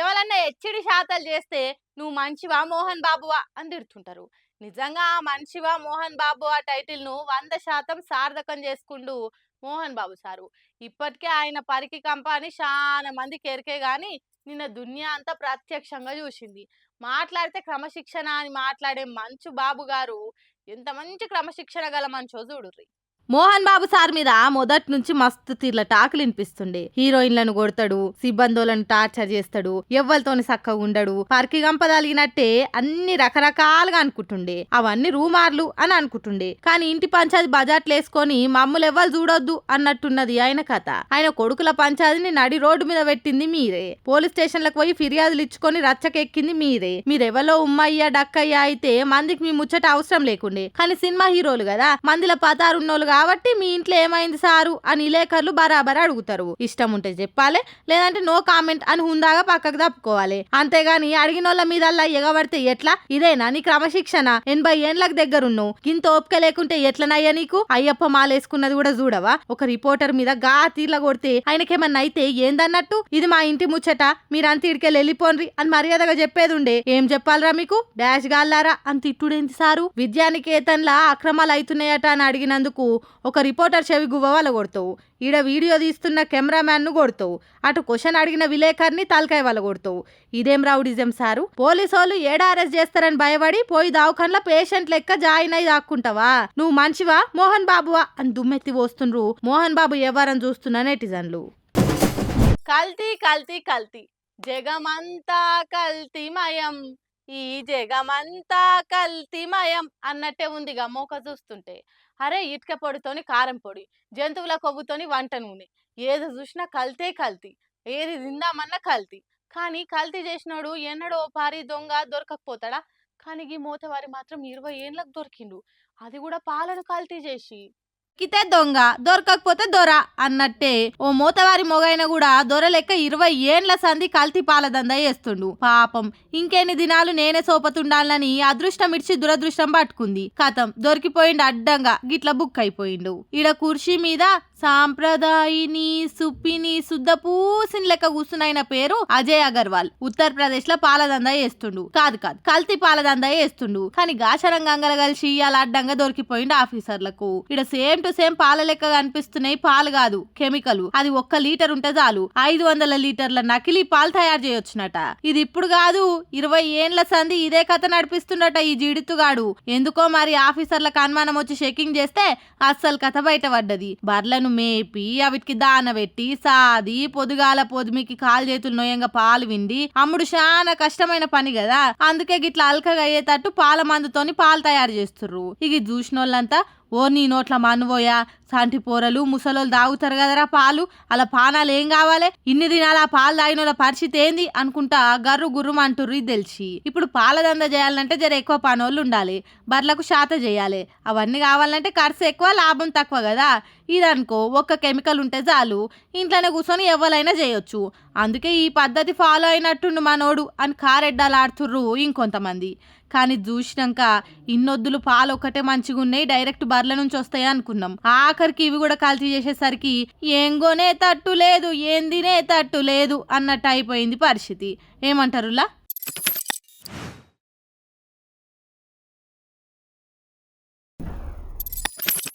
ఎవరన్నా హెచ్చడి శాతలు చేస్తే నువ్వు మంచివా మోహన్ బాబువా అని తిడుతుంటారు. నిజంగా ఆ మనిషివా మోహన్ బాబు ఆ టైటిల్‌ను 100% సార్థకం చేసుకుండు మోహన్ బాబు సారు. ఇప్పటికే ఆయన పరికి కంప అని చాలా మందికి ఎరికే గాని నిన్న దునియా అంతా ప్రత్యక్షంగా చూసింది. మాట్లాడితే క్రమశిక్షణ అని మాట్లాడే మంచు బాబు గారు ఎంత మంచి క్రమశిక్షణ గల మనిషో చూడుర్రి. మోహన్ బాబు సార్ మీద మొదటి నుంచి మస్తు తీర్ల టాకులు వినిపిస్తుండే. హీరోయిన్లను కొడతాడు, సిబ్బందులను టార్చర్ చేస్తాడు, ఎవ్వలతోని సక్కగా ఉండడు, పరికి గంపదలిగినట్టే అన్ని రకరకాలుగా అనుకుంటుండే. అవన్నీ రూమార్లు అని అనుకుంటుండే. కానీ ఇంటి పంచాది బజాట్లు వేసుకొని మమ్ములు ఎవ్వరు చూడొద్దు అన్నట్టున్నది ఆయన కథ. ఆయన కొడుకుల పంచాదిని నడి రోడ్డు మీద పెట్టింది మీరే. పోలీస్ స్టేషన్లకు పోయి ఫిర్యాదులు ఇచ్చుకొని రచ్చకెక్కింది మీరే. మీరెవరో ఉమ్మయ్య డక్కయ్య అయితే మందికి మీ ముచ్చట అవసరం లేకుండే. కానీ సినిమా హీరోలు కదా, మందిల పతారున్నోళ్ళు కాబట్టి మీ ఇంట్లో ఏమైంది సారు అని విలేకరులు బరాబర్ అడుగుతారు. ఇష్టం ఉంటే చెప్పాలి, లేదంటే నో కామెంట్ అని హుందాగా పక్కకు తప్పుకోవాలి. అంతేగాని అడిగినోళ్ళ మీద ఎగబడితే ఎట్లా? ఇదేనా నీ క్రమశిక్షణ? 80 ఏండ్లకు దగ్గరున్నావు, గింత ఓపిక లేకుంటే ఎట్లనయ్యా నీకు? అయ్యప్ప మాలేసుకున్నది కూడా చూడవా? ఒక రిపోర్టర్ మీద గా తీర్ల కొడితే ఆయనకేమన్నా అయితే ఏందన్నట్టు? ఇది మా ఇంటి ముచ్చట, మీరంతా ఇడికెళ్ళి వెళ్ళిపోండ్రి అని మర్యాదగా చెప్పేది ఉండే. ఏం చెప్పాలరా మీకు డాష్ గాల్లారా అని తిట్టుడేంది సారు? విద్యానికేతన్లా అక్రమాలు అవుతున్నాయట అని అడిగినందుకు ఒక రిపోర్టర్ చెవి గువ్వ వల్ల కొడతావు, ఈడ వీడియో తీస్తున్న కెమెరామ్యాన్ ను కొడతావు, అటు క్వశ్చన్ అడిగిన విలేకర్ని తలకాయ వల్ల కొడతావు. ఇదేం రౌడిజం సారు? పోలీసోళ్ళు ఏడా అరెస్ట్ చేస్తారని భయపడి పోయి దావఖాన్లో పేషెంట్ లెక్క జాయిన్ అయి దాక్కుంటావా? నువ్వు మంచివా మోహన్ బాబువా అని దుమ్మెత్తి పోస్తుండ్రు మోహన్ బాబు ఎవరని చూస్తున్నా నెటిజన్లు. కల్తీ కల్తీ కల్తీ, జగమంతా కల్తీమయం, ఈ జగమంతా కల్తీమయం అన్నట్టే ఉందిగా మోక చూస్తుంటే. అరే ఇటుక పొడితోని కారం పొడి, జంతువుల కొవ్వుతోని వంట నూనె, ఏది చూసినా కల్తే కల్తీ, ఏది తిందామన్నా కల్తీ. కానీ కల్తీ చేసినోడు ఎన్నడో పారి దొంగ దొరకకపోతాడా? కానీ ఈ మూతవారి మాత్రం 20 ఏండ్లకు దొరికిండు, అది కూడా పాలను కల్తీ చేసి. కితే దొంగ దొరకకపోతే దొర అన్నట్టే ఓ మూతవారి మొగైన కూడా దొర లెక్క 20 ఏండ్ల సంధి కల్తీ పాలదందా చేస్తుండు. పాపం ఇంకెన్ని దినాలు నేనే సోపతుండాలని అదృష్టం ఇడిచి దురదృష్టం పట్టుకుంది. కథం దొరికిపోయిండు అడ్డంగా, గిట్ల బుక్ అయిపోయిండు. ఈడ కుర్చీ మీద సాంప్రదాయిని సుప్పిని శుద్ధ పూసిన్ లెక్క కూర్చునైన పేరు అజయ్ అగర్వాల్. ఉత్తరప్రదేశ్ లో పాలదందా చేస్తుండు. కాదు కల్తీ పాలదందా చేస్తుండు. కానీ గాచరం గంగల కలిసి అలా అడ్డంగా దొరికిపోయిండు ఆఫీసర్లకు. ఈడ సేమ్ టు సేమ్ పాల లెక్క కనిపిస్తున్నాయి. పాలు కాదు కెమికల్. అది 1 లీటర్ ఉంటే చాలు 500 లీటర్ల నకిలీ పాలు తయారు చేయొచ్చునట. ఇది ఇప్పుడు కాదు 20 ఏండ్ల సంధి ఇదే కథ నడిపిస్తుండట ఈ జిడుతుగాడు. ఎందుకో మరి ఆఫీసర్లకు అనుమానం వచ్చి చెకింగ్ చేస్తే అస్సలు కథ బయటపడ్డది. బర్లను మేపి అవిటికి దాన పెట్టి సాది పొదుగాల పొదిమికి కాలు చేతులు నొయ్యంగా పాలు విండి అమ్ముడు చాలా కష్టమైన పని కదా. అందుకే గిట్లా అల్కగా అయ్యేటట్టు పాల మందుతోని పాలు తయారు చేస్తుర్రు. ఇక చూసినోళ్ళంతా ఓ నీ నోట్ల మన్నుపోయా, సంటి పోరలు ముసలోళ్ళు తాగుతారు కదరా పాలు, అలా పానాలు ఏం కావాలి, ఇన్ని దినాలు ఆ పాలు తాగినోళ్ళ పరిస్థితి ఏంది అనుకుంటా గర్రు గుర్రం అంటుర్రు. ఇది తెలిసి ఇప్పుడు పాలదంద చేయాలంటే జర ఎక్కువ పనోళ్ళు ఉండాలి, బర్లకు శాత చేయాలి, అవన్నీ కావాలంటే ఖర్చు ఎక్కువ లాభం తక్కువ కదా. ఇదనుకో ఒక్క కెమికల్ ఉంటే చాలు, ఇంట్లోనే కూర్చొని ఎవరైనా చేయొచ్చు. అందుకే ఈ పద్ధతి ఫాలో అయినట్టుండు మనోడు అని కారెడ్డాలు ఆడుతుర్రు ఇంకొంతమంది. కానీ చూసినాక ఇన్నొద్దులు పాలు ఒక్కటే మంచిగా ఉన్నాయి, డైరెక్ట్ బర్ల నుంచి వస్తాయి అనుకున్నాం. ఆఖరికి ఇవి కూడా కల్తీ చేసేసరికి ఏంగోనే తట్టు లేదు, ఏందినే తట్టు లేదు అన్నట్టు అయిపోయింది పరిస్థితి. ఏమంటారులా?